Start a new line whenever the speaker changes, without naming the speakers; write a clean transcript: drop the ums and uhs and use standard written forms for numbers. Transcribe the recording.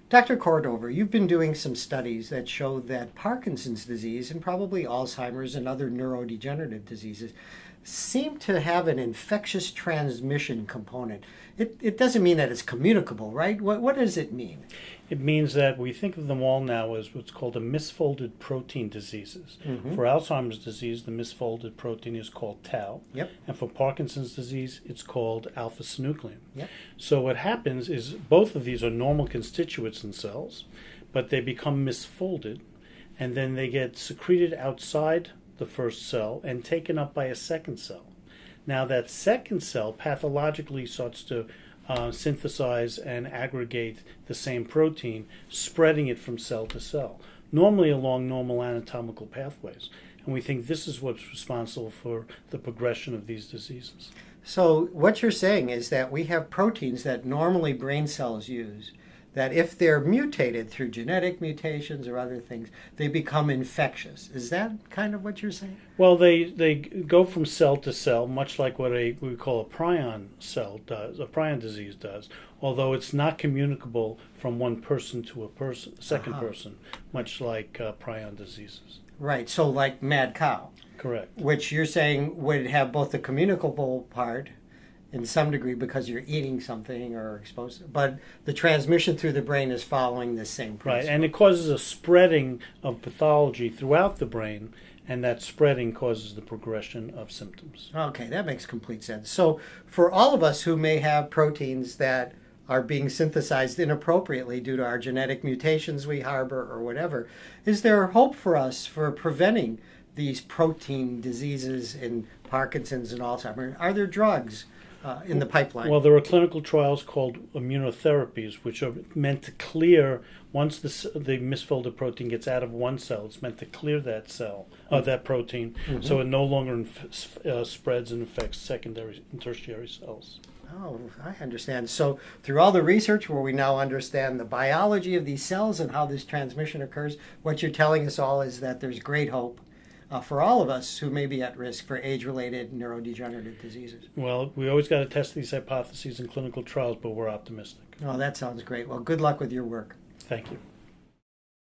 Dr. Kordower, you've been doing some studies that show that Parkinson's disease and probably Alzheimer's and other neurodegenerative diseases seem to have an infectious transmission component. It doesn't mean that it's communicable, right? What does it mean?
It means that we think of them all now as what's called a misfolded protein diseases.
Mm-hmm.
For Alzheimer's disease, the misfolded protein is called tau.
Yep.
And for Parkinson's disease, it's called alpha-synuclein.
Yep.
So what happens is both of these are normal constituents in cells, but they become misfolded, and then they get secreted outside the first cell and taken up by a second cell. Now that second cell pathologically starts to synthesize and aggregate the same protein, spreading it from cell to cell, normally along normal anatomical pathways. And we think this is what's responsible for the progression of these diseases.
So what you're saying is that we have proteins that normally brain cells use, that if they're mutated through genetic mutations or other things, they become infectious. Is that kind of what you're saying?
Well, they go from cell to cell, much like what we call a prion cell does, a prion disease does, although it's not communicable from one person to a second person, much like prion diseases.
Right, so like mad cow.
Correct.
Which you're saying would have both the communicable part in some degree because you're eating something or exposed, but the transmission through the brain is following the same principle.
Right, and it causes a spreading of pathology throughout the brain, and that spreading causes the progression of symptoms.
Okay, that makes complete sense. So for all of us who may have proteins that are being synthesized inappropriately due to our genetic mutations we harbor or whatever, is there hope for us for preventing these protein diseases in Parkinson's and Alzheimer's? Are there drugs in the pipeline?
Well, there are clinical trials called immunotherapies, which are meant to clear, once the misfolded protein gets out of one cell, it's meant to clear that cell, that protein, so it no longer spreads and infects secondary and tertiary cells.
Oh, I understand. So through all the research where we now understand the biology of these cells and how this transmission occurs, what you're telling us all is that there's great hope for all of us who may be at risk for age-related neurodegenerative diseases.
Well, we always got to test these hypotheses in clinical trials, but we're optimistic.
Oh, that sounds great. Well, good luck with your work.
Thank you.